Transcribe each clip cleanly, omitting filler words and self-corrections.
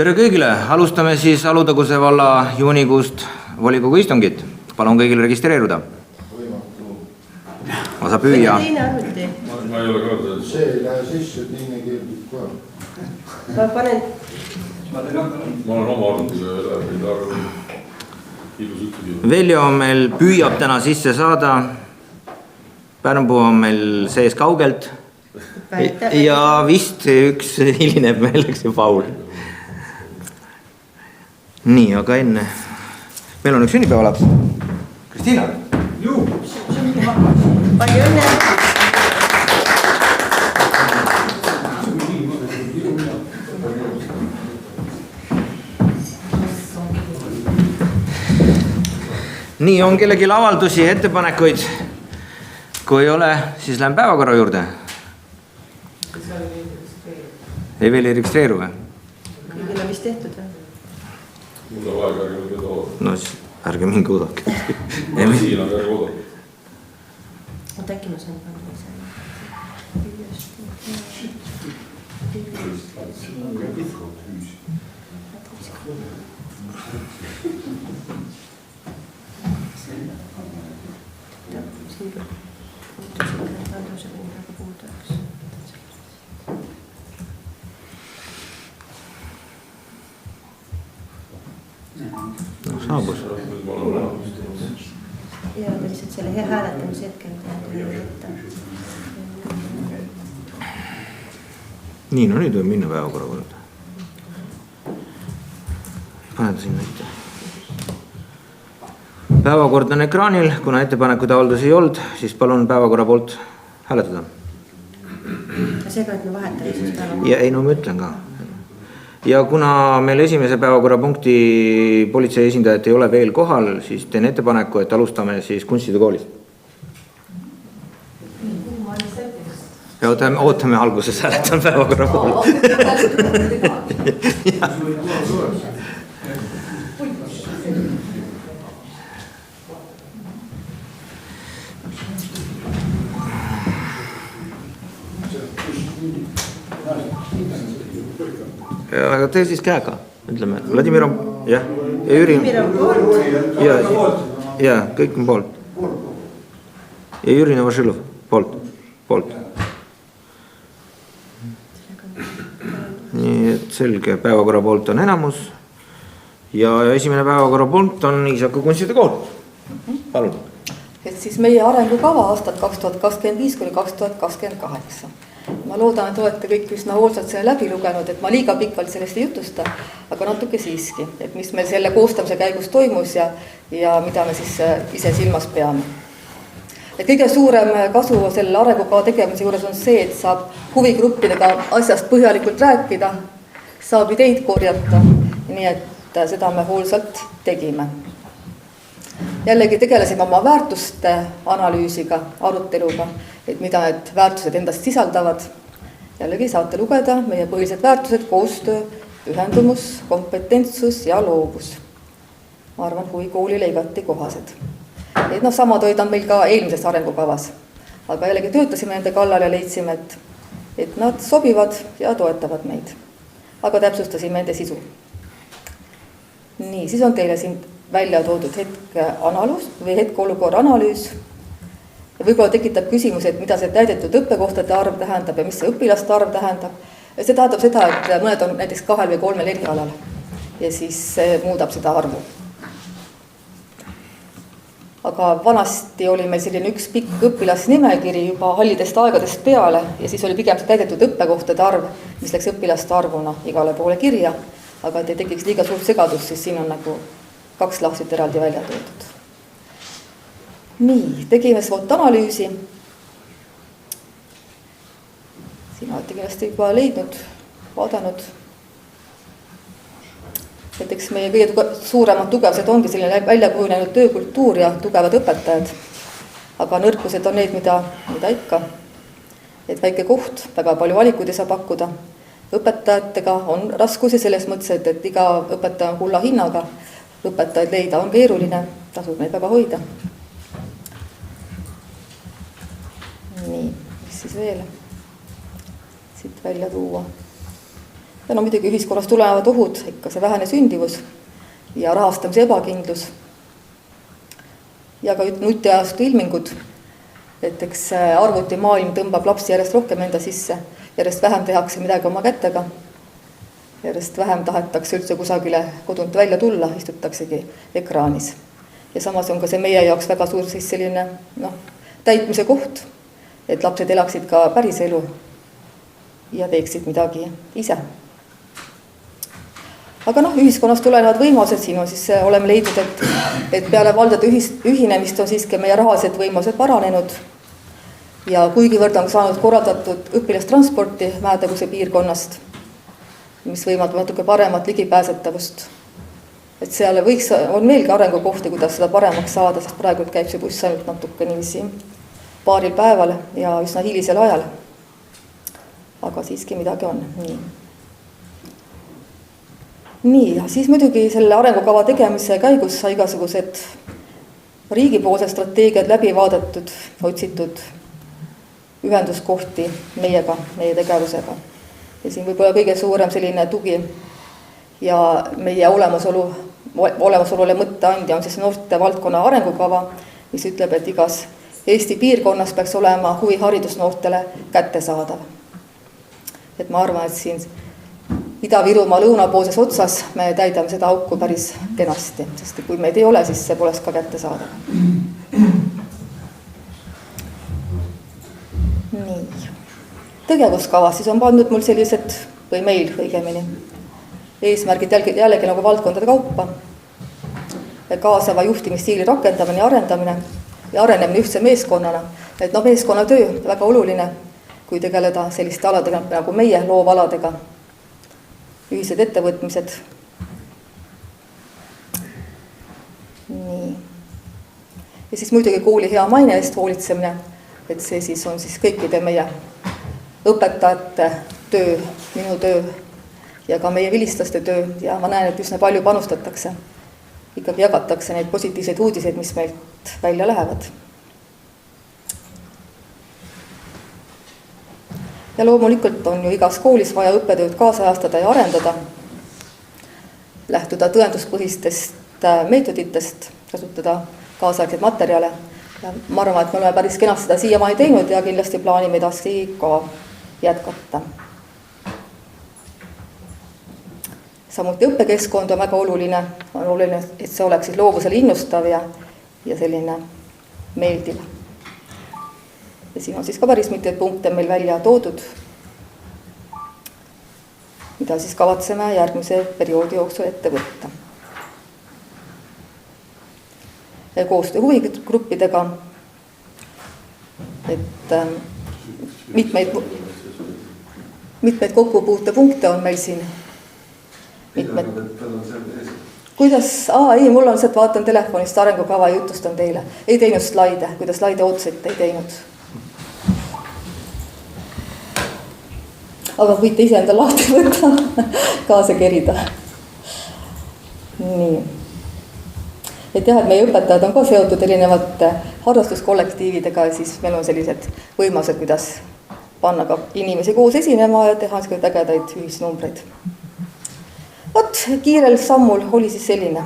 Tere kõigile, alustame siis Alutaguse valla juunikuust volikogu istungit. Palun kõigil registreeruda. Osa püüa. Ma ei ole ka see ei lähe sisse, teine keeldib ka. Ma panen. Ma olen oma arvutiga läbi ilus ütlegi. Veljo on meil püüab täna sisse saada. Pärnpuu on meil sees kaugelt. Ja vist üks hilineb meeleks ja Paul. Nii, aga enne. Meil on üks sünnipäevalaps. Kristiina. Juu. Palju õnne. Nii, on kellegi avaldusi ja ettepanekuid. Kui ei ole, siis lähen päevakorra juurde. Ei veel ei registreeru või? Kõigil on vist tehtud või? Mul on aega, ärge mingi oodake. No ärge mingi oodake. Ma olen siin, aga ärge oodake. Oota, äkki ma saan panna No, saabus. Ja ta lihtsalt selle hääletamise hetkel Nii, no nüüd võib minna päevakorra korda. Paned sinna ette. Päevakord on ekraanil, kuna ettepanekud avaldus ei olnud, siis palun päevakorra poolt hääletada. Seega, et me vahetame siis päevakorda. Ja ei, no ma ütlen ka. Ja kuna meil esimese päevakorrapunkti politsei esindajat ei ole veel kohal, siis teen ettepaneku, et alustame siis kunstide koolist. Ja ootame alguses hääletan päevakorra poolt. Aga tee siis käega, ütleme. Vladimir on, jah, ja Jüri on, ja kõik on poolt. Ja Jüri Novashilov, poolt. Nii, et selge, päevakorra poolt on enamus. Ja esimene päevakorra punkt on Iisaku kunstide kool. Palun. Et siis meie arengukava aastat 2025 kuni 2028. Ma loodan, et olete kõik üsna hoolsalt selle läbi lugenud, et ma liiga pikalt sellest ei jutusta, aga natuke siiski, et mis meil selle koostamise käigus toimus ja mida me siis ise silmas peame. Et kõige suurem kasu selle arengukava tegemise juures on see, et saab huvigruppidega asjast põhjalikult rääkida, saab ideid korjata, nii et seda me hoolsalt tegime. Jällegi tegelesime oma väärtuste analüüsiga, aruteluga, et mida need väärtused endast sisaldavad. Jällegi saate lugeda meie põhilised väärtused, koostöö, pühendumus, kompetentsus ja loovus. Ma arvan, huvikoolile igati kohased. Et samad olid meil ka eelmises arengukavas. Aga jällegi töötasime nende kallal ja leidsime, et nad sobivad ja toetavad meid. Aga täpsustasime nende sisu. Nii, siis on teile siin välja toodud hetkeolukorra analüüs. Ja võib-olla tekitab küsimus, et mida see täidetud õppekohtade arv tähendab ja mis see õpilaste arv tähendab. See tähendab seda, et mõned on näiteks 2 või 3 erialal ja siis see muudab seda arvu. Aga vanasti oli meil selline üks pikk õpilasnimekiri juba hallidest aegadest peale ja siis oli pigem see täidetud õppekohtade arv, mis läks õpilaste arvuna igale poole kirja. Aga et ei tekiks liiga suurt segadust, siis siin on nagu 2 lahtit eraldi välja toodud. Nii, tegime SWOT-analüüsi. Siin olete kindlasti juba leidnud, vaadanud. Näiteks meie kõige suuremad tugevused ongi selline väljakujunenud töökultuur ja tugevad õpetajad. Aga nõrkused on need, mida ikka. Et väike koht, väga palju valikuid ei saa pakkuda. Õpetajatega on raskusi selles mõttes, et iga õpetaja on kulla hinnaga. Õpetajaid leida on keeruline, tasub neid väga hoida. Nii, mis siis veel siit välja tuua. ja no muidugi ühiskonnas tulevad ohud, ikka see vähene sündivus ja rahastamise ebakindlus ja ka nutiajastu ilmingud, et eks arvutimaailm tõmbab lapsi järjest rohkem enda sisse, järjest vähem tehakse midagi oma kätega, järjest vähem tahetakse üldse kusagile kodunt välja tulla, istutaksegi ekraanis. Ja samas on ka see meie jaoks väga suur siis selline täitmise koht, et lapsed elaksid ka päris elu ja teeksid midagi ise. Aga ühiskonnast tulenevad võimalused, siin on siis oleme leidnud, et peale valdade ühinemist on siiski meie rahalised võimalused paranenud ja kuigivõrd on saanud korraldatud õpilastransporti Mäetaguse piirkonnast, mis võimaldab natuke paremat ligipääsetavust. Et seal on meelgi arengukohti, kuidas seda paremaks saada, sest praegu käib see buss ainult natuke niiviisi paaril päeval ja üsna hilisel ajal. Aga siiski midagi on. Nii, ja siis muidugi selle arengukava tegemise käigus sai igasugused riigipoolsed strateegiad läbi vaadatud, otsitud ühenduskohti meiega, meie tegevusega. Ja siin võib olla kõige suurem selline tugi ja meie olemasolule mõtteandja on siis noorte valdkonna arengukava, mis ütleb, et igas Eesti piirkonnas peaks olema huviharidus noortele kättesaadav. Et ma arvan, et siin Ida-Virumaa lõunapoolses otsas me täidame seda auku päris kenasti, sest kui meid ei ole, siis see poleks ka kättesaadav. Nii. Tegevuskavas siis on pandud mul sellised, või meil õigemini, eesmärgid jällegi nagu valdkondade kaupa, kaasava juhtimisstiili rakendamine ja arendamine ja arenemine ühtse meeskonnana. Et meeskonnatöö väga oluline, kui tegeleda selliste aladega nagu meie loovaladega, ühised ettevõtmised. Nii. Ja siis muidugi kooli hea maine eest hoolitsemine, et see siis on siis kõikide meie õpetajate töö, minu töö ja ka meie vilistlaste töö ja ma näen, et üsna palju panustatakse. Ikkagi jagatakse neid positiivseid uudiseid, mis meilt välja lähevad. Ja loomulikult on ju igas koolis vaja õppetööd kaasajastada ja arendada, lähtuda tõenduspõhistest meetoditest, kasutada kaasaegseid materjale. Ja ma arvan, et me oleme päris kenasti seda siiamaani teinud ja kindlasti plaanime edasi ka jätkata. Samuti õppekeskkond on väga oluline, et see oleks siis loovusele innustav ja selline meeldiv. Ja siin on siis ka päris mitmeid punkte meil välja toodud, mida siis kavatseme järgmise perioodi jooksul ette võtta. Koostöö huvigruppidega, et mitmeid kokkupuutepunkte on meil siin. Kuidas? Ei, mul on see, et vaatan telefonist arengukava ja jutustan teile. Ei teinud slaide, kuidas slaide ootasite, ei teinud. Aga võite ise enda lahti võtta, kaasa kerida. Nii. Et jah, et meie õpetajad on ka seotud erinevate harrastuskollektiividega ja siis meil on sellised võimalused, kuidas panna ka inimesi koos esinema ja teha ägedaid ühisnumbreid. Vot, kiirel sammul oli siis selline.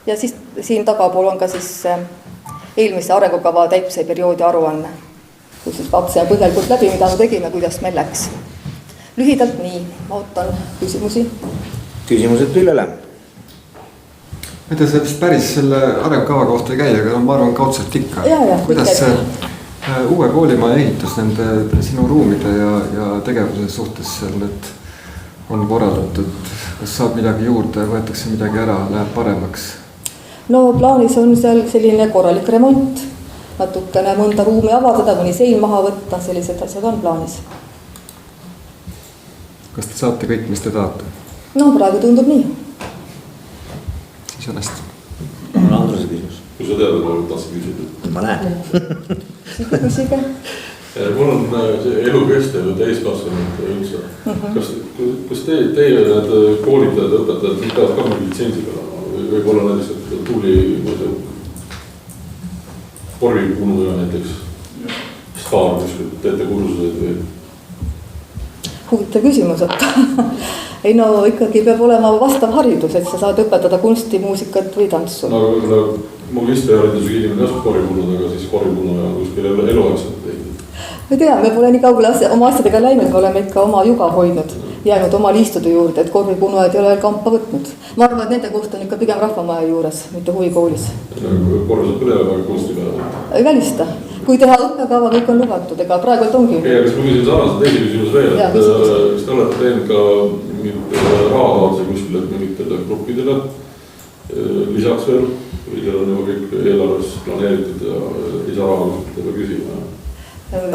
Ja siis siin tagapool on ka siis eelmise arengukava täitmise perioodi aruanne, kus siis vaatasime põhjalikult läbi, mida me tegime, kuidas meil läks. Lühidalt nii, ma ootan küsimusi. Küsimused Üllele. Ma ei tea, see vist päris selle arengukava kohta ei käi, aga ma arvan kaudselt ikka. Kuidas see uue koolimaja ehitus nende sinu ruumide ja tegevuse suhtes seal nüüd on korraldatud? Kas saab midagi juurde, võetakse midagi ära, läheb paremaks? No plaanis on seal selline korralik remont, natukene mõnda ruumi avaldada, mõni sein maha võtta, sellised asjad on plaanis. Kas te saate kõik, mis te tahate? No praegu tundub nii. Siis on hästi. On Andruse küsimus. Kui sa teada oled, tahtsid küsida? Ma näen. Küsige. Mul on see elukestev ja täiskasvanud üldse. Kas teie need koolitajad, õpetajad, need peavad ka mingi litsensiga olema? Või võib-olla näiteks tuli Porvikunu ja näiteks Staar, mis teete kursused või? Huvitav küsimus, ei no ikkagi peab olema vastav haridus, et sa saad õpetada kunsti, muusikat või tantsu. No magistriharidusega inimene asub koripunnud, aga siis koripunnu ja kuskil eluaegselt teinud. ma ei tea, me pole nii kaugele oma asjadega läinud, me oleme ikka oma juga hoidnud, jäänud oma liistude juurde, et koripunnuajad ei ole veel kampa võtnud. ma arvan, et nende koht on ikka pigem rahvamaja juures, mitte huvikoolis. Korrusab ka teha kunsti peale. ei välista, kui teha õppekava, kõik on lubatud, ega praegu ongi. Aga kas ma küsin sarnaselt teise küsimus veel, et kas te olete teinud ka mingit rahataotlusi kuskil, et mingitele gruppidele lisaks veel, või seal on juba kõik eelarves planeeritud ja lisaraha kuskiltele küsima?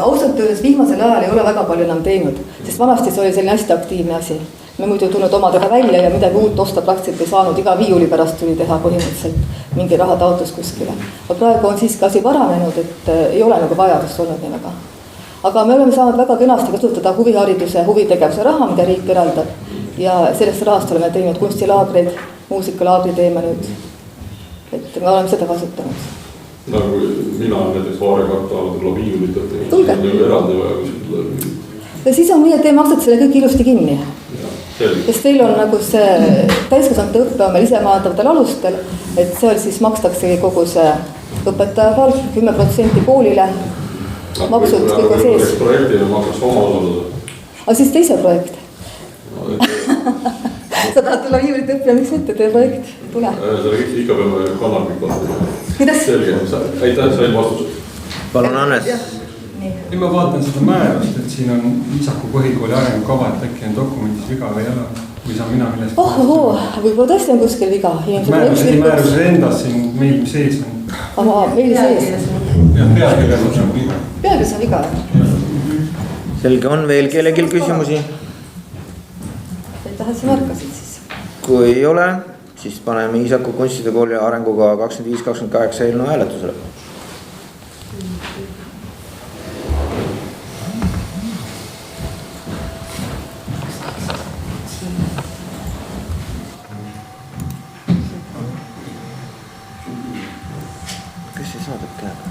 Ausalt öeldes viimasel ajal ei ole väga palju enam teinud, sest vanasti see oli selline hästi aktiivne asi. Me muidu tulnud omadega välja ja midagi uut osta praktiliselt ei saanud, iga viiuli pärast tuli teha põhimõtteliselt mingi rahataotlus kuskile. Aga praegu on siiski asi paranenud, et ei ole nagu vajadust olnud nii väga. Aga me oleme saanud väga kenasti kasutada huvihariduse, huvitegevuse raha, mida riik eraldab. Ja sellest rahast oleme teinud kunstilaagreid, muusikalaagri teeme nüüd. Et me oleme seda kasutanud. Nagu mina näiteks Vaare kvartal tulla viiulit, et on eraldi vaja kuskil. Ja siis on nii, et te maksate selle kõik ilusti kinni. Sest teil on nagu see täiskasvanute õppe on meil ise maandavatel alustel, et seal siis makstaksegi kogu see õpetaja palk, 10% koolile, maksud kõik on sees. Projektile maksaks oma osaluse. Aga siis teise projekt. Sa tahad tulla viiulit õppima, miks mitte, tee projekt, tule. Ikka peame kannabik vastu. Kuidas? Selge, aitäh, sain vastused. Palun, Hannes. Nüüd ma vaatan seda määrust, et siin on Iisaku põhikooli arengukava, et äkki on dokumendis viga või ei ole. Või saan mina millest? Võib-olla tõesti on kuskil viga. Määruse endas siin meil sees on. Meil sees. Pealkirjas on viga. Pealkirjas on viga. Selge, on veel kellelgi küsimusi? Tahad sa märkasid siis? Kui ei ole, siis paneme Iisaku kunstide kooli arenguga 25-28 eelnõu hääletusele. Kes see saadab käega?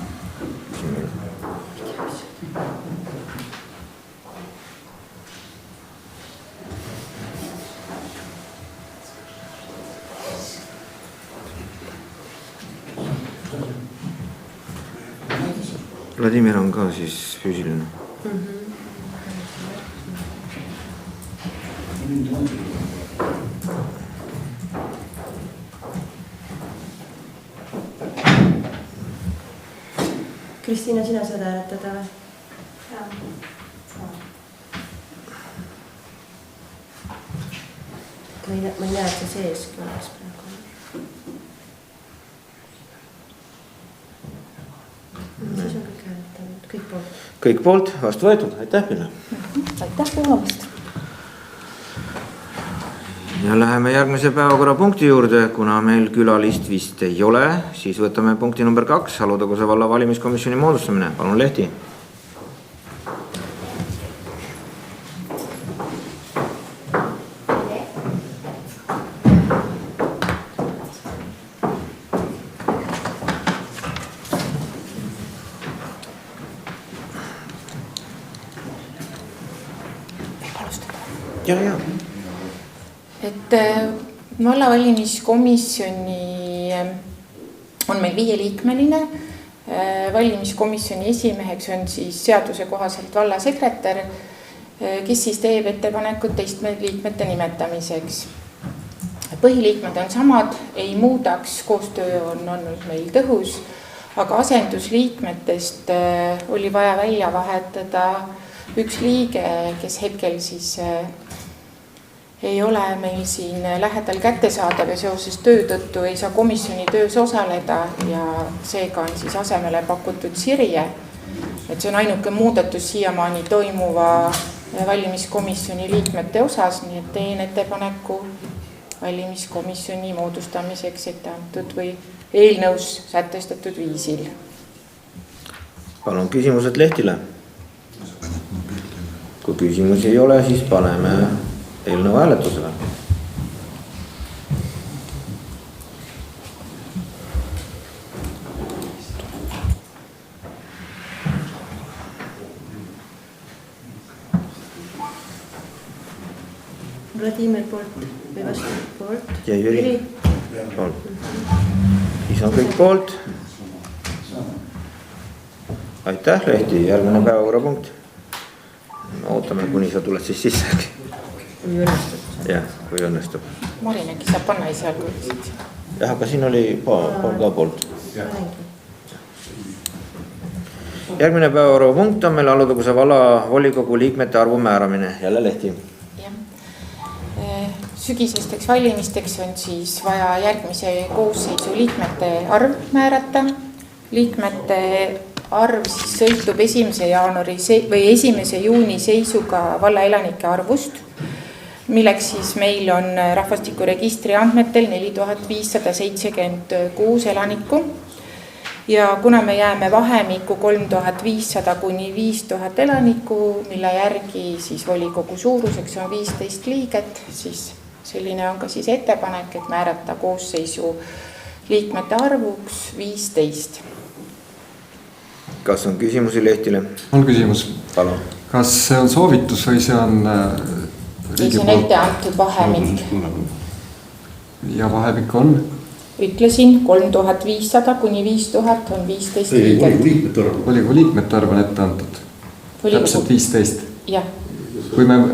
Vladimir on ka siis füüsiline. Kristiina, sina saad hääletada või? Ma ei näe, et see seeski oleks praegu. Siis on kõik hääletanud, kõik poolt. Kõik poolt, vastu võetud, aitäh Pille. Aitäh kuulamast. Ja läheme järgmise päevakorrapunkti juurde, kuna meil külalist vist ei ole, siis võtame punkti number 2, Alutaguse valla valimiskomisjoni moodustamine. Palun Lehti. Et vallavalimiskomisjoni on meil 5-liikmeline. Valimiskomisjoni esimeheks on siis seaduse kohaselt vallasekretär, kes siis teeb ettepanekud teiste liikmete nimetamiseks. Põhiliikmed on samad, ei muudaks, koostöö on olnud meil tõhus, aga asendusliikmetest oli vaja välja vahetada üks liige, kes hetkel siis ei ole meil siin lähedal kättesaadav ja seoses töö tõttu ei saa komisjoni töös osaleda ja seega on siis asemele pakutud Sirje. Et see on ainuke muudatus siiamaani toimuva valimiskomisjoni liikmete osas, nii et teen ettepaneku valimiskomisjoni moodustamiseks ette antud või eelnõus sätestatud viisil. Palun küsimused Lehtile. Kui küsimusi ei ole, siis paneme eelnõu hääletusele. Vladimir poolt või vastu poolt. ja Jüri poolt. siis on kõik poolt. aitäh, Lehti, järgmine päevakorrapunkt. ootame, kuni sa tuled siis sisse. Kui õnnestub. jah, kui õnnestub. Marin äkki saab panna esialgu. jah, aga siin oli pool ka poolt. järgmine päevakorrapunkt on meil Alutaguse vallavolikogu liikmete arvu määramine. jälle Lehti. Sügisesteks valimisteks on siis vaja järgmise koosseisu liikmete arv määrata. Liikmete arv siis sõltub 1. jaanuari või 1. juuni seisuga vallaelanike arvust, milleks siis meil on rahvastikuregistri andmetel 4576 elanikku. Ja kuna me jääme vahemikku 3500 kuni 5000 elanikku, mille järgi siis volikogu suuruseks on 15 liiget, siis selline on ka siis ettepanek, et määrata koosseisu liikmete arvuks 15. kas on küsimusi Lehtile? on küsimus. Palun. kas see on soovitus või see on see on ette antud vahemik. ja vahemik on? Ütlesin 3500 kuni 5000 on 15 liiget. volikogu liikmete arv on ette antud. Täpselt 15. jah.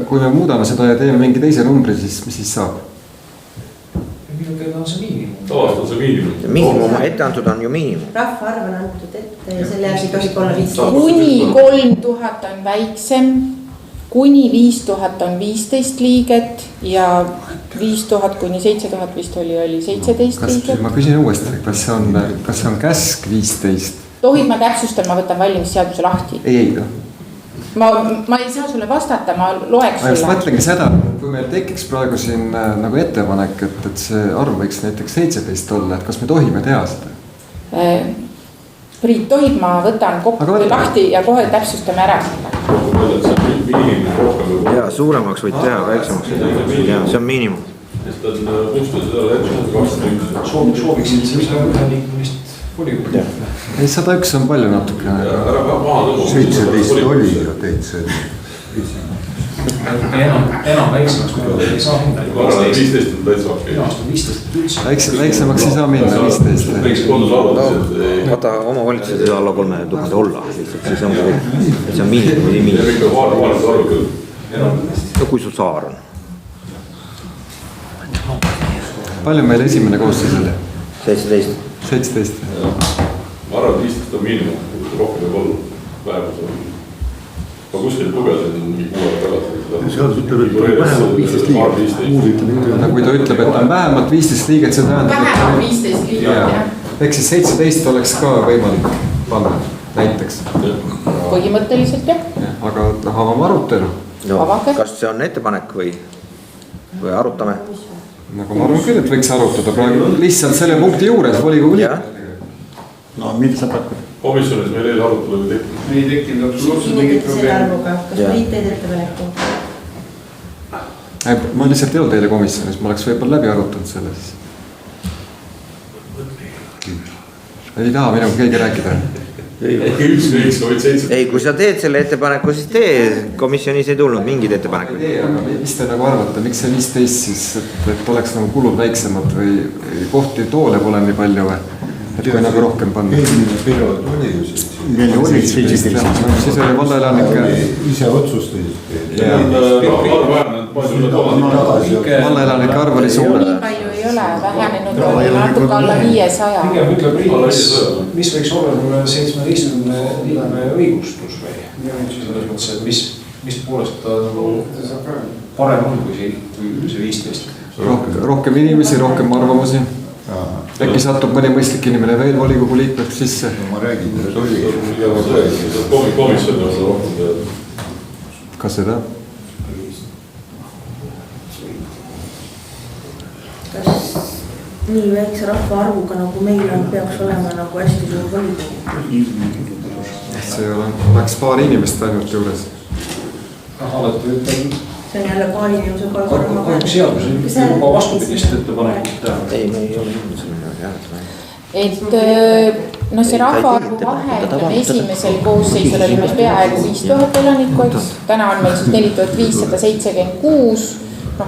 kui me muudame seda ja teeme mingi teise numbri, siis mis siis saab? minu teada on see miinimum. tavaliselt on see miinimum. miinimum ette antud on ju miinimum. rahvaarv on antud ette ja selle järgi tohib olla 15. kuni 3000 on väiksem, kuni 5000 on 15 liiget ja 5000 kuni 7000 vist oli 17 liiget. ma küsin uuesti, kas see on käsk 15? tohib, ma täpsustan, ma võtan valimisseaduse lahti. ei. ma ei saa sulle vastata, ma loeks sulle. ma mõtlengi seda, kui meil tekiks praegu siin nagu ettepanek, et see arv võiks näiteks 17 olla, et kas me tohime teha seda? Priit, tohib, ma võtan kokku lahti ja kohe täpsustame ära. ja suuremaks võid teha, väiksemaks. ja see on miinimum. sooviksid seda üheliikmelist volikogu. ei, 101 on palju natuke. 17 oli ju täitsa. enam väiksemaks ei saa minna. 15 on täitsa okei. minu arust on 15 üldse. väiksemaks ei saa minna, 15. vaata, omavalitsused ei saa alla 3000 olla, lihtsalt siis on see on miinimum või miinimum. no kui sul saar on. palju meil esimene koosseis oli? 17. 17. ma arvan, et 15 on miinimum, rohkem võib olla, vähemus on. ma kuskilt lugesin mingi 6 aega tagasi. seadus ütleb, et vähemalt 15 liiget. kui ta ütleb, et on vähemalt 15 liiget, see tähendab. vähemalt 15 liiget, jah. ehk siis 17 oleks ka võimalik panna, näiteks. põhimõtteliselt jah. aga avame arutelu. no kas see on ettepanek või arutame? nagu ma arvan küll, et võiks arutada praegu lihtsalt selle punkti juures volikogu liikmetega. no mida sa pakud? komisjonis meil ei arutelu ei tekkinud. ei tekkinud absoluutselt mingit mingit selle probleemi. arvuga, kas Priit teed ettepaneku? ma lihtsalt ei olnud eile komisjonis, ma oleks võib-olla läbi arutanud selle siis. ei taha minuga keegi rääkida. ei, kui sa teed selle ettepaneku, siis tee, komisjonis ei tulnud mingeid ettepanekuid. aga mis te nagu arvate, miks see 15 siis, et oleks nagu kulud väiksemad või kohti, toole pole nii palju või? et kui nagu rohkem panna. eelmine periood oli ju siis. meil oli 17. siis oli vallaelanike. ise otsustasid. vallaelanike arv oli suurem. nii palju ei ole, vähenenud oli natuke alla 500. pigem ütleb Priit, mis võiks olla 17 liikme õigustus või? selles mõttes, et mis poolest ta nagu parem on kui see 15? rohkem inimesi, rohkem arvamusi. äkki satub mõni mõistlik inimene veel volikogu liikmeks sisse. ma räägin, et oli. komisjon on rohkem teada. kas seda? kas nii väikse rahvaarvuga nagu meil on, peaks olema nagu hästi suur volikogu? see oleks paar inimest ainult juures. alati ütleb. see on jälle paari inimese aga seadus juba vastupidist ettepanekut teha. ei, me ei ole jõudnud selline hääletama. et noh, see rahvaarvu vahe, esimesel koosseisul oli meil peaaegu 5000 elanikku, eks. täna on meil siis 4576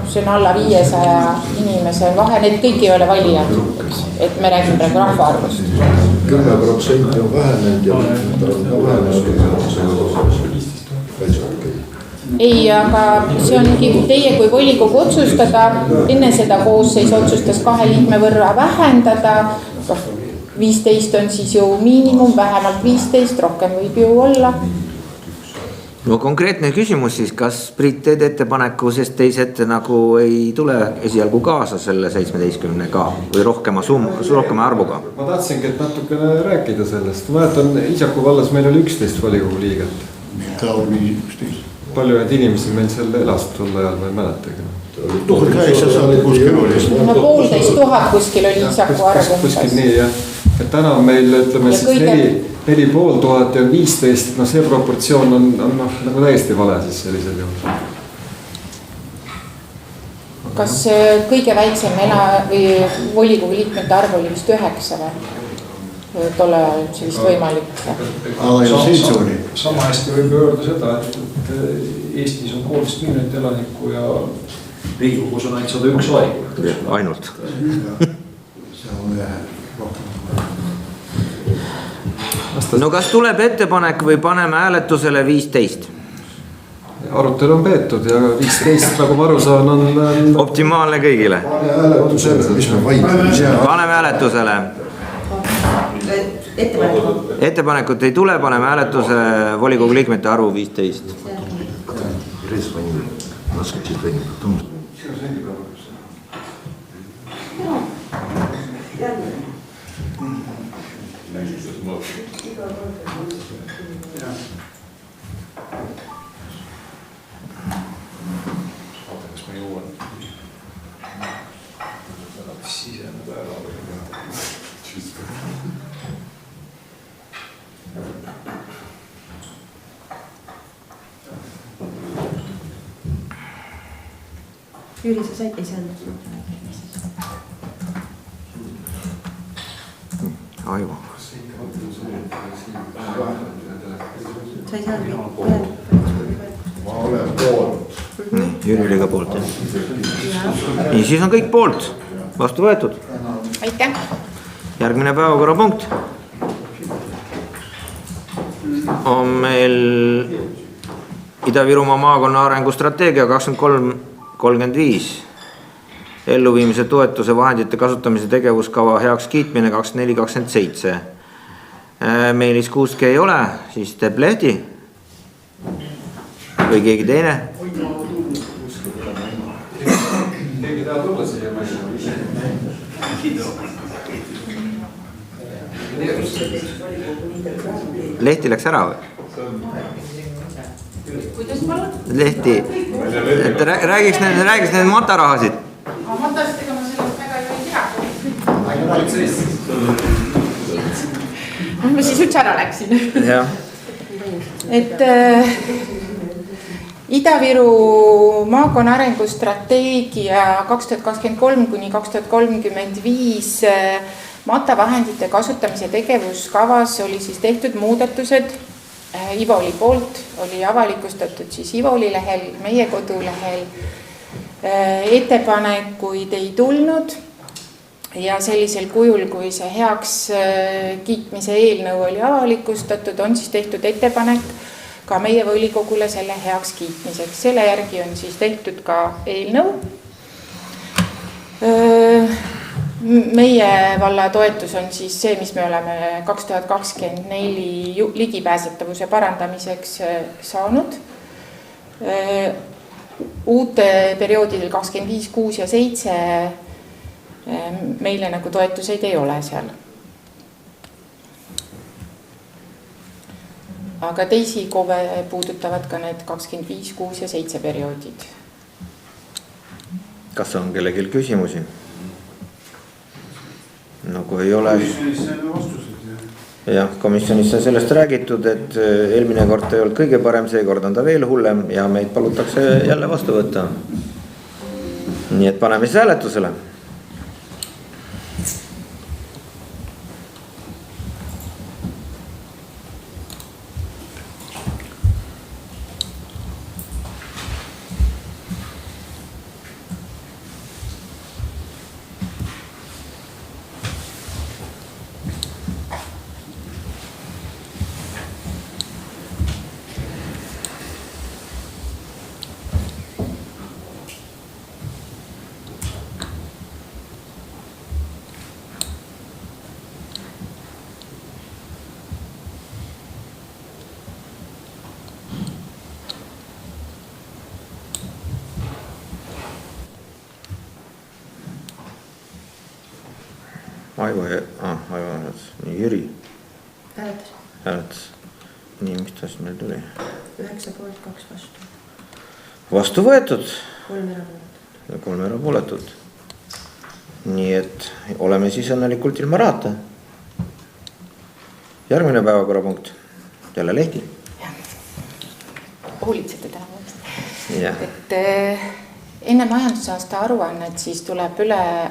see on alla 500 inimese vahe, need kõik ei ole valijad, eks, et me räägime praegu rahvaarvust. 10% on vähenenud ja ta on ka vähenenud. Ei, aga see ongi teie kui volikogu otsustada, enne seda koosseis otsustas 2 liikme võrra vähendada, 15 on siis ju miinimum, vähemalt 15, rohkem võib ju olla. No konkreetne küsimus siis, kas Priit teed ettepaneku, sest teised nagu ei tule esialgu kaasa selle 17-ga või rohkema arvuga? Ma tahtsingi, et natukene rääkida sellest. Ma mäletan, Iisaku vallas meil oli 11 volikogu liiget. Ta oli 11. Palju need inimesi meil seal elas tol ajal, ma ei mäletagi. 1800 kuskil oli. 1500 kuskil oli Iisaku arv. Kuskil nii, jah. Et täna on meil, ütleme ja siis 4500 ja 15, no see proportsioon on nagu täiesti vale siis sellisel juhul. Kas kõige väiksem või volikogu liikmete arv oli vist 9 või? Tolle ajal see vist võimalik. Sama hästi võib öelda seda, et Eestis on 1,5 miljonit elanikku ja Riigikogus on ainult 101 valikut. Ainult. See on rohkem. No kas tuleb ettepanek või paneme hääletusele 15? Arutelu on peetud ja 15, nagu ma aru saan, on optimaalne kõigile. Paneme hääletusele. Ettepanekut ei tule, paneme hääletuse volikogu liikmete arvu 15. Jüri, sa said, ei saanud. Aivo. Sa ei saanud. Ma olen poolt. Nii, Jüri oli ka poolt, jah. Nii, siis on kõik poolt. Vastu võetud. Aitäh. Järgmine päevakorrapunkt on meil Ida-Virumaa maakonna arengustrateegia 23-35 elluviimise toetuse vahendite kasutamise tegevuskava heaks kiitmine 24-27. Meelis Kuuske ei ole, siis teeb Lehti või keegi teine. Keegi tahab tulla siia Lehti läks ära või? Lehti, et räägiks need matarahasid. Matastega ma sellest väga ei tea. Ma siis üldse ära läksin. Et Ida-Viru maakonna arengustrateegia 2023 kuni 2035 matavahendite kasutamise tegevuskavas oli siis tehtud muudatused. Ivoli poolt oli avalikustatud siis Ivoli lehel, meie kodulehel. Ettepanekuid ei tulnud ja sellisel kujul, kui see heaks kiitmise eelnõu oli avalikustatud, on siis tehtud ettepanek ka meie volikogule selle heaks kiitmiseks. Selle järgi on siis tehtud ka eelnõu. Meie valla toetus on siis see, mis me oleme 2024 ligipääsetavuse parandamiseks saanud. Uute perioodidel 25, 6 ja 7 meile nagu toetuseid ei ole seal. Aga teisi KOVE puudutavad ka need 25, 6 ja 7 perioodid. Kas on kellelgi küsimusi? No kui ei ole, jah, komisjonis sai sellest räägitud, et eelmine kord ei olnud kõige parem, seekord on ta veel hullem ja meid palutakse jälle vastu võtta. Nii et paneme siis hääletusele. Aivo hääletas, nii Jüri hääletas. Nii, mis ta siin meil tuli? 9 poolt, 2 vastu. Vastu võetud. 3 erapooletut. Nii et oleme siis õnnelikult ilma rahata. Järgmine päevakorrapunkt. Jälle lehti. Hoolitsete täna. Ja. Et enne majandusaasta aruannet siis tuleb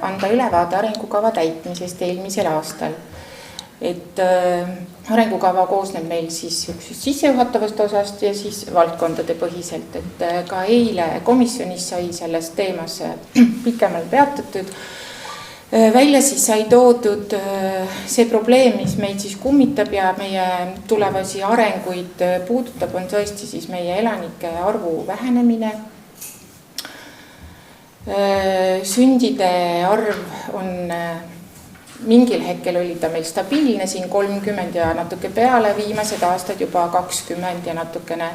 anda ülevaade arengukava täitmisest eelmisel aastal. Et arengukava koosneb meil siis sissejuhatavast osast ja siis valdkondade põhiselt. Et ka eile komisjonis sai selles teemas pikemalt peatatud. Välja siis sai toodud see probleem, mis meid siis kummitab ja meie tulevasi arenguid puudutab, on tõesti siis meie elanike arvu vähenemine. Sündide arv on mingil hetkel oli ta meil stabiilne siin 30 ja natuke peale, viimased aastad juba 20 ja natukene,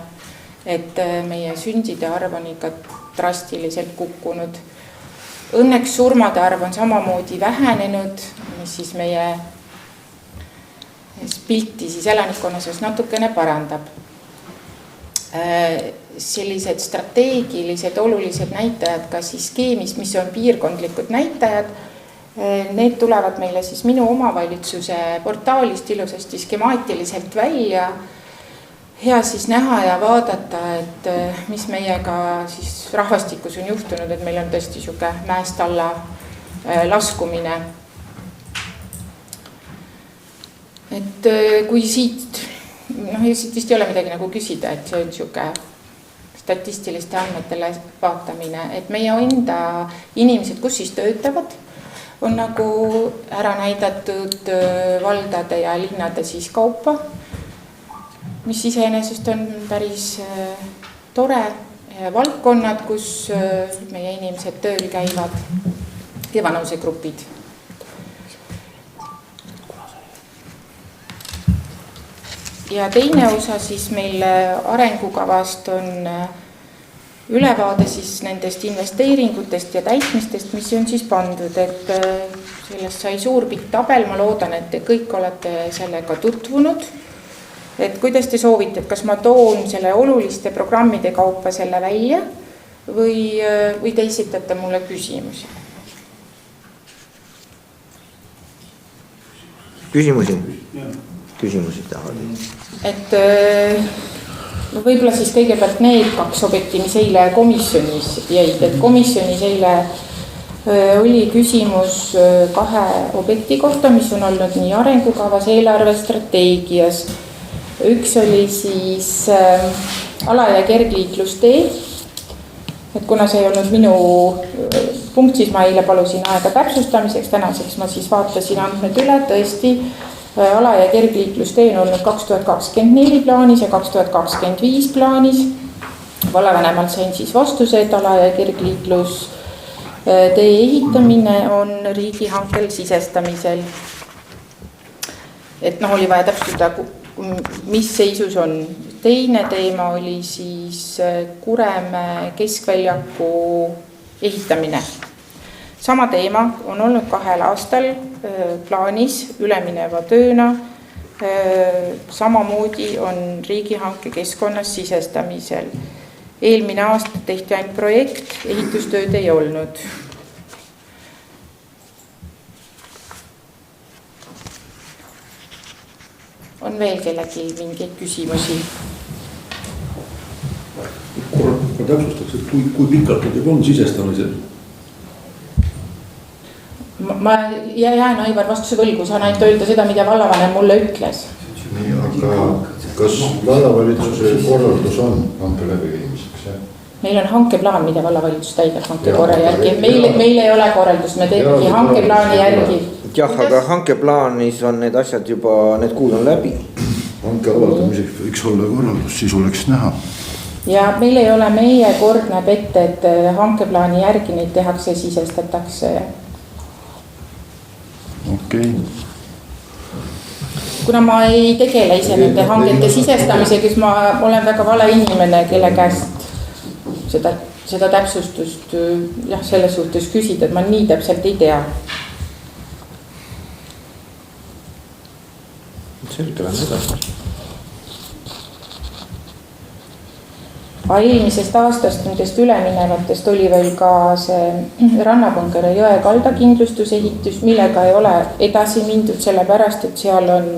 et meie sündide arv on ikka drastiliselt kukkunud. Õnneks surmade arv on samamoodi vähenenud, mis siis meie pilti siis elanikkonnas natukene parandab. Sellised strateegilised olulised näitajad ka siis skeemis, mis on piirkondlikud näitajad, need tulevad meile siis minu omavalitsuse portaalist ilusasti skemaatiliselt välja. Hea siis näha ja vaadata, et mis meiega siis rahvastikus on juhtunud, et meil on tõesti siuke mäest alla laskumine. Et kui siit vist ei ole midagi nagu küsida, et see on siuke statistiliste andmetele vaatamine, et meie enda inimesed, kus siis töötavad, on nagu ära näidatud valdade ja linnade siis kaupa, mis iseenesest on päris tore valdkonnad, kus meie inimesed tööl käivad ja vanusegrupid. Ja teine osa siis meil arengukavast on ülevaade siis nendest investeeringutest ja täitmistest, mis on siis pandud, et sellest sai suur pikk tabel, ma loodan, et te kõik olete sellega tutvunud. Et kuidas te soovite, et kas ma toon selle oluliste programmide kaupa selle välja või te esitate mulle küsimusi? Küsimusi tahavad. Et võib-olla siis kõigepealt need 2 objekti, mis eile komisjonis jäid, et komisjonis eile oli küsimus 2 objekti kohta, mis on olnud nii arengukavas, eelarvestrateegias. Üks oli siis ala- ja kergliiklustee, et kuna see ei olnud minu punkt, siis ma eile palusin aega täpsustamiseks, tänaseks ma siis vaatasin andmed üle, tõesti ala- ja kergliiklustee on olnud 2024 plaanis ja 2025 plaanis. Vallavanemalt sain siis vastuse, et ala- ja kergliiklustee ehitamine on riigihankel sisestamisel. Et oli vaja täpsustada, mis seisus on. Teine teema oli siis Kuremäe keskväljaku ehitamine. Sama teema on olnud 2 aastal plaanis ülemineva tööna. Samamoodi on riigihanke keskkonnas sisestamisel. Eelmine aasta tehti ainult projekt, ehitustööd ei olnud. On veel kellegi mingeid küsimusi? Ma täpsustaks, et kui pikalt need on sisestamisel? Ma jään Aivar vastuse võlgu, saan ainult öelda seda, mida vallavanem mulle ütles. Nii, aga kas vallavalitsuse korraldus on hanke läbiviimiseks? Meil on hankeplaan, mida vallavalitsus täidab hanke korra järgi. Meil ei ole korraldust, me teemegi hankeplaani järgi. Jah, aga hankeplaanis on need asjad juba, need kuud on läbi. Hanke avaldamiseks võiks olla korraldus, siis oleks näha. Ja meil ei ole, meie kord näeb ette, et hankeplaani järgi neid tehakse, sisestatakse. Okei. Kuna ma ei tegele ise nende hangete sisestamisega, siis ma olen väga vale inimene, kelle käest seda täpsustust selles suhtes küsida, et ma nii täpselt ei tea. selge, lähme edasi. Eelmisest aastast nendest üleminevatest oli veel ka see Rannapõngere jõe kaldakindlustusehitus, millega ei ole edasi mindud, sellepärast et seal on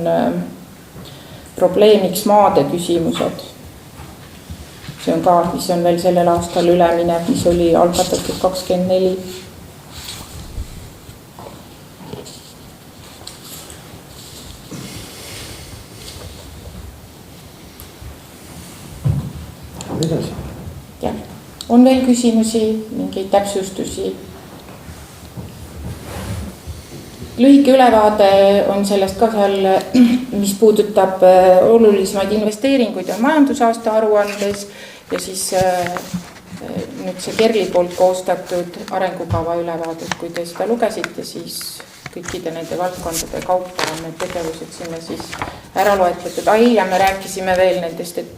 probleemiks maade küsimused. See on ka, mis on veel sellel aastal üleminev, mis oli algatatud 24. Edasi. Jah. On veel küsimusi, mingeid täpsustusi? Lühike ülevaade on sellest ka seal, mis puudutab olulisemaid investeeringuid on majandusaasta aruandes ja siis nüüd see Kerli poolt koostatud arengukava ülevaadet, kui te seda lugesite, siis kõikide nende valdkondade kaupa on need tegevused sinna siis ära loetletud. Ja me rääkisime veel nendest, et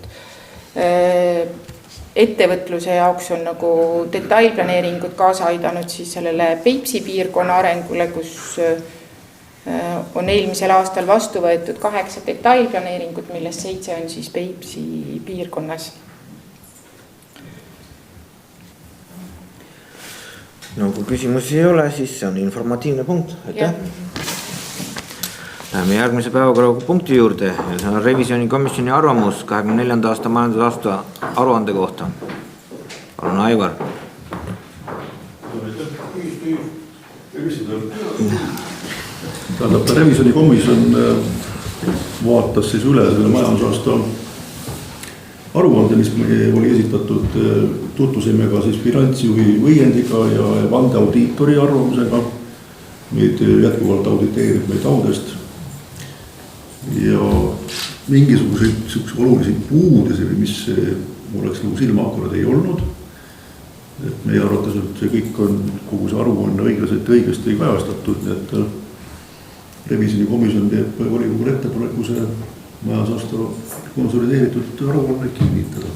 ettevõtluse jaoks on nagu detailplaneeringud kaasa aidanud siis sellele Peipsi piirkonna arengule, kus on eelmisel aastal vastu võetud 8 detailplaneeringut, millest 7 on siis Peipsi piirkonnas. No kui küsimusi ei ole, siis see on informatiivne punkt. Aitäh. Läheme järgmise päevakorrapunkti juurde. See on revisjonikomisjoni arvamus 24. aasta majandusaasta aruande kohta. Palun, Aivar. Tähendab, revisjonikomisjon vaatas siis üle selle majandusaasta aruande, mis oli esitatud, tutvusime ka siis finantsjuhi võiendiga ja vandeaudiitori arvamusega. Meid jätkuvalt auditeerib meid Audest. Ja mingisuguseid olulisi puudesi, mis oleks nagu silmaakurad ei olnud. Et meie arvates, et see kõik on, kogu see aruanne õigesti kajastatud, et revisjonikomisjon teeb volikogule ettepaneku see majandusaasta konsolideeritud aruanne kinnitada.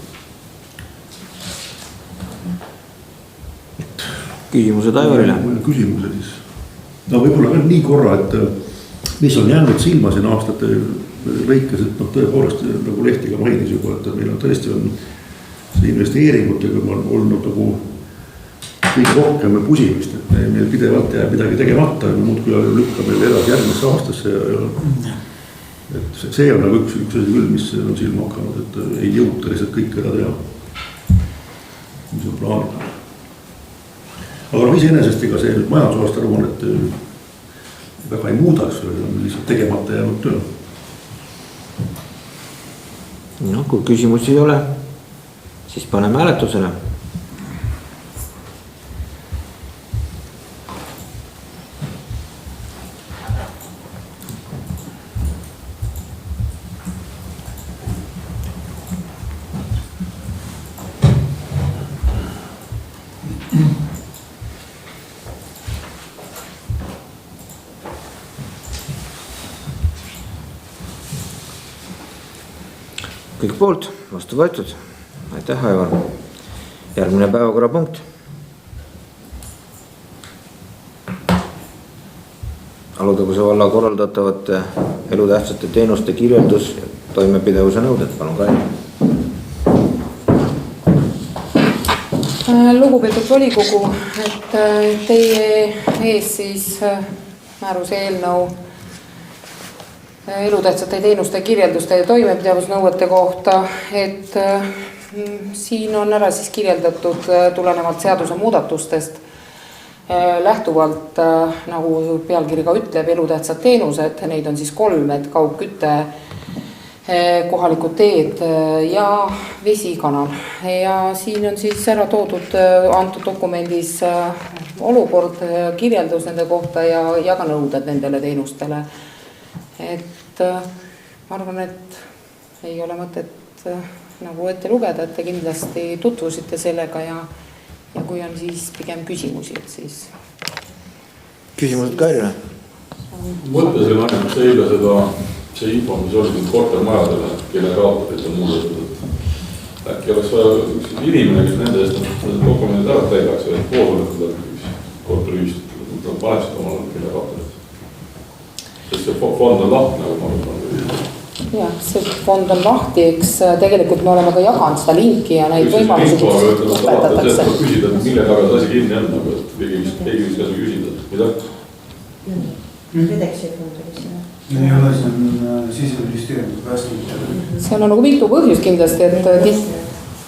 Küsimused Aivarile? Küsimused siis. No võib-olla ka nii korra, et mis on jäänud silma siin aastate lõikes, et tõepoolest nagu Lehtiga mainis juba, et meil on tõesti on see investeeringutega olnud nagu kõige rohkem pusimist, et meil pidevalt jääb midagi tegemata ja muudkui lükkab meil edasi järgmisse aastasse et see on nagu üks asi küll, mis on silma hakanud, et ei jõuta lihtsalt kõik ära teha, mis on plaanitud. Aga iseenesest ega see majandusaasta aruannet väga ei muudaks, on lihtsalt tegemata jäänud töö. No, kui küsimusi ei ole, siis paneme hääletusele. Kõik poolt, vastu võetud. Aitäh, Aivar. Järgmine päevakorrapunkt. Alutaguse valla korraldatavate elutähtsate teenuste kirjeldus ja toimepidevuse nõuded. Palun, Kairi. Lugupeetud volikogu, et teie ees siis määruse eelnõu elutähtsate teenuste kirjelduste ja toimepidevusnõuete kohta, et siin on ära siis kirjeldatud tulenevalt seaduse muudatustest lähtuvalt, nagu pealkiri ka ütleb, elutähtsad teenused, neid on siis 3, et kaugküte, kohalikud teed ja vesikanal. Ja siin on siis ära toodud antud dokumendis olukord, kirjeldus nende kohta ja ka nõuded nendele teenustele. Et ma arvan, et ei ole mõtet nagu ette lugeda, et te kindlasti tutvusite sellega ja kui on siis pigem küsimusi, et siis. Küsimused Kairile? Mõtlesin ainult eile see info, mis oli nüüd kortermajadele, generaatorid on muudetud. Äkki oleks vaja inimene, kes nende eest dokumendid ära täidaks ja koosolekuda korteriühistut, paneksid omale generaatorid. Sest see fond on lahti, nagu ma võtan. jah, see fond on lahti, eks tegelikult me oleme ka jaganud seda linki ja neid võimalusi õpetatakse. Küsida, mille taga see asi kinni on, aga keegi võis ka küsida, mida? Vedeksi fond oli sinna. Ei ole, see on Siseministeeriumi päästnud. Seal on nagu mitu põhjust kindlasti, et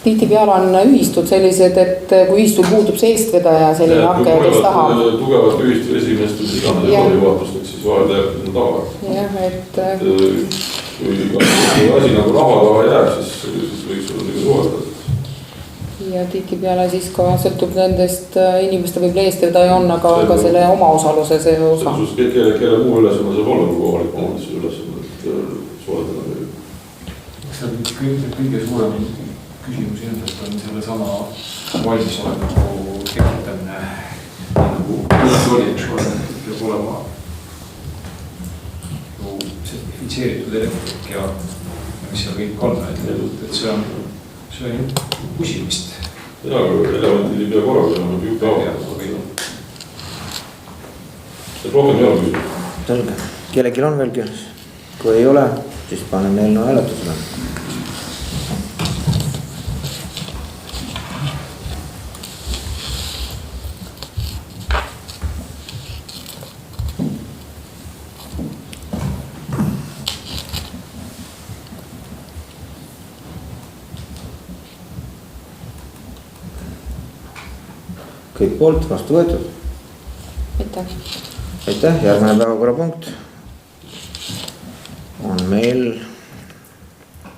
tihtipeale on ühistud sellised, et kui ühistul puudub see eestvedaja selline hakke, kes tahab. Tugevat ühistu esimeestud iganes juhatusteks, siis vahel täielikult tava. Jah, et kui asi nagu rahakava jääb, siis võiks olla nagu suhelda. Ja tihtipeale siis ka sõltub nendest inimeste võib eestvedaja on, aga ka selle omaosaluse see osa. Kelle muu ülesanne saab olla kui kohalik omavalitsuse ülesanne, et suhelda. Kas see kõige suurem küsimus ilmselt on selle sama valmisoleku tekitamine, nagu oli, eks ole, peab olema ju sertifitseeritud elektrik ja mis seal kõik on, et see on pusimist. Jaa, aga elevandil ei pea korraga olema juhti avaldama. See rohkem ei ole küsimus. Selge. Kellelgi on veel küsimus? Kui ei ole, siis paneme eelnõu hääletusele. Kõik poolt, vastu võetud. Aitäh. Aitäh, järgmine päevakorrapunkt on meil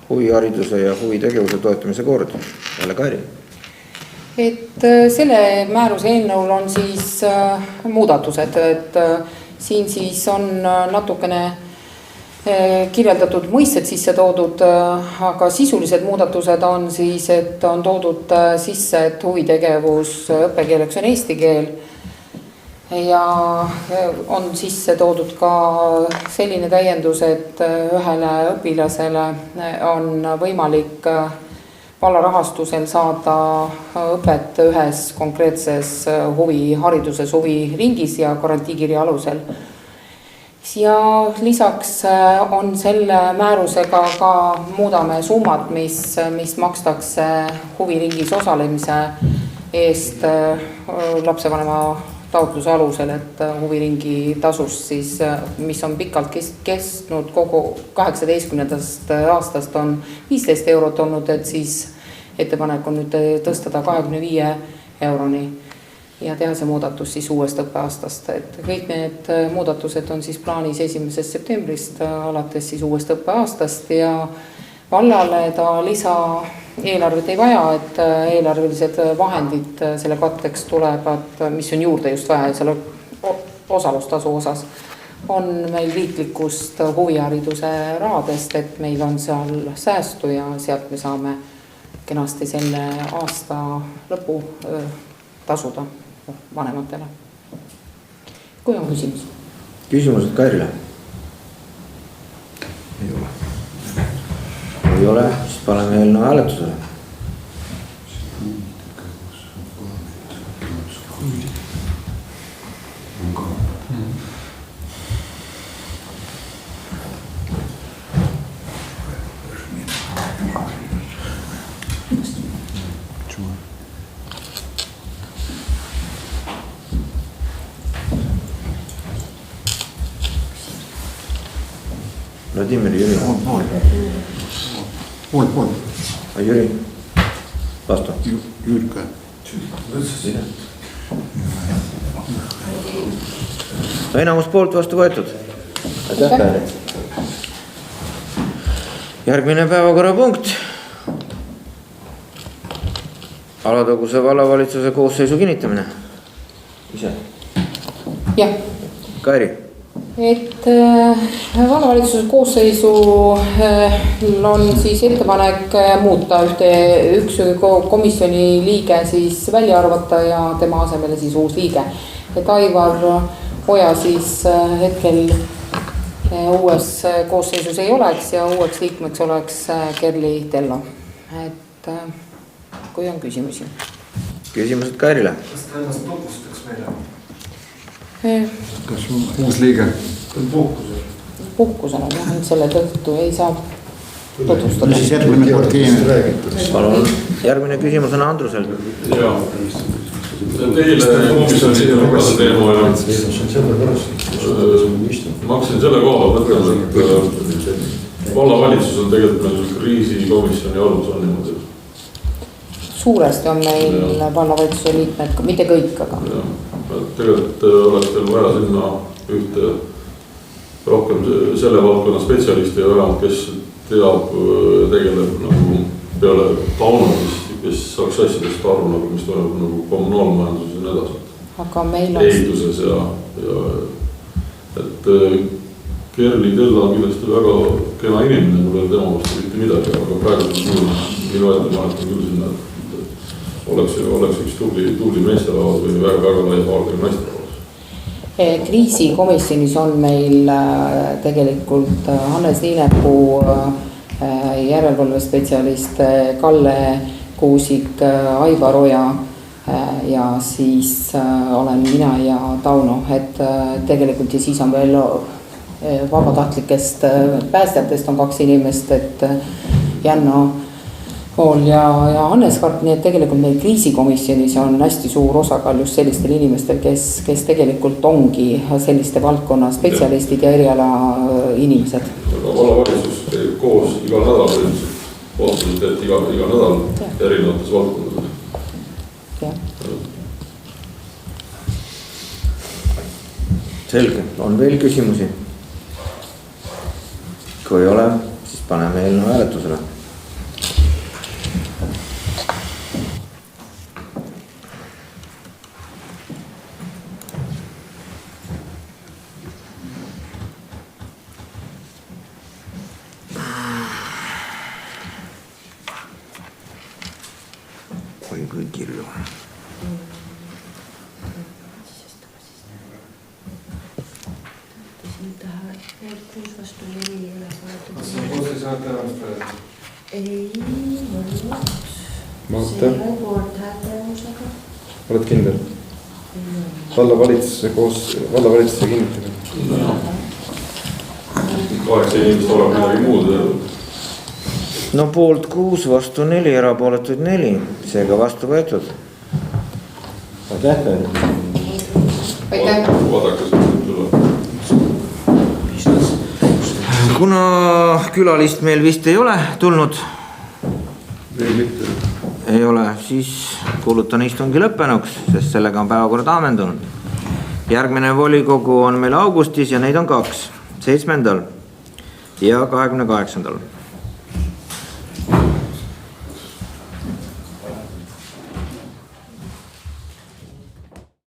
huvihariduse ja huvitegevuse toetamise kord. Jälle Kairi. Et selle määruse eelnõul on siis muudatused, et siin siis on natukene kirjeldatud mõisted sisse toodud, aga sisulised muudatused on siis, et on toodud sisse, et huvitegevus õppekeeleks on eesti keel ja on sisse toodud ka selline täiendus, et ühele õpilasele on võimalik valla rahastusel saada õpet ühes konkreetses huvihariduses, huviringis ja garantiikirja alusel. Ja lisaks on selle määrusega ka muudame summad, mis makstakse huviringis osalemise eest lapsevanema taotluse alusel, et huviringi tasust siis, mis on pikalt kestnud kogu 18. aastast on 15 eurot olnud, et siis ettepanek on nüüd tõstada 25 euroni. Ja teha see muudatus siis uuest õppeaastast, et kõik need muudatused on siis plaanis 1. septembrist alates siis uuest õppeaastast ja vallale ta lisa eelarvet ei vaja, et eelarvelised vahendid selle katteks tulevad, mis on juurde just vaja selle osalustasu osas, on meil riiklikust huvihariduse rahadest, et meil on seal säästu ja sealt me saame kenasti selle aasta lõpu tasuda vanematele. Kui on küsimus? Küsimused Kairile? Ei ole. Ei ole, siis paneme eelnõu hääletusele. Vladimir, Jüri. Pool. Jüri, vastu. Jürka. Enamus poolt vastu võetud. Aitäh Kairi. Järgmine päevakorrapunkt. Alataguse vallavalitsuse koosseisu kinnitamine. Ise. Jah. Kairi. Et vallavalitsuse koosseisu on siis ettepanek muuta üks komisjoni liige siis välja arvata ja tema asemele siis uus liige. Et Aivar Oja siis hetkel uues koosseisus ei oleks ja uueks liikmeks oleks Kerli Tello. Et kui on küsimusi. Küsimused Kairile. Kas ta ennast tutvustaks meile? Kas on uus liige? Ta on puhkusel. puhkusel, selle tõttu ei saa tutvustada. siis järgmine kord keemia. Palun, järgmine küsimus on Andrusel. Jaa. Teile komisjoni lugeda teema ja ma hakkasin selle koha mõtlema, et vallavalitsus on tegelikult meil kriisikomisjoni alus on niimoodi. Suuresti on meil vallavalitsuse liikmed, mitte kõik, aga. Tegelikult oleks teil vaja sinna ühte rohkem selle valdkonna spetsialisti ja vähemalt, kes teab, tegeleb nagu peale Tauno, kes saaks asjadest aru, nagu mis toimub nagu kommunaalmajanduses ja nii edasi. Aga meil on ehituses ja et Kerli Tella on kindlasti väga kena inimene, mul ei tema vastu mitte midagi, aga praegu minu ettepanek on küll sinna, et oleks üks tubli meesterahvas või väga lai haardega meesterahvas. Kriisikomisjonis on meil tegelikult Hannes Niinepuu, järelevalvespetsialist Kalle Kuusik, Aivar Oja ja siis olen mina ja Tauno, et tegelikult ja siis on veel vabatahtlikest päästjatest on 2 inimest, et Janno Pool ja Hannes Karp, nii et tegelikult meil kriisikomisjonis on hästi suur osakaal just sellistel inimestel, kes tegelikult ongi selliste valdkonna spetsialistid ja eriala inimesed. Aga vallavalitsus käib koos igal nädal, otsused teed iga nädal erinevates valdkondades. Selge, on veel küsimusi? Kui ei ole, siis paneme eelnõu hääletusele. Oi kui kirju. Oled kindel? Vallavalitsuse kinnitamine. 8 inimest olema midagi muud. No poolt 6, vastu 4, erapooletuid 4, seega vastu võetud. Aitäh! Kuna külalist meil vist ei ole tulnud, ei ole, siis kuulutan istungi lõppenuks, sest sellega on päevakord ammendunud. Järgmine volikogu on meil augustis ja neid on 2, 7. ja 28.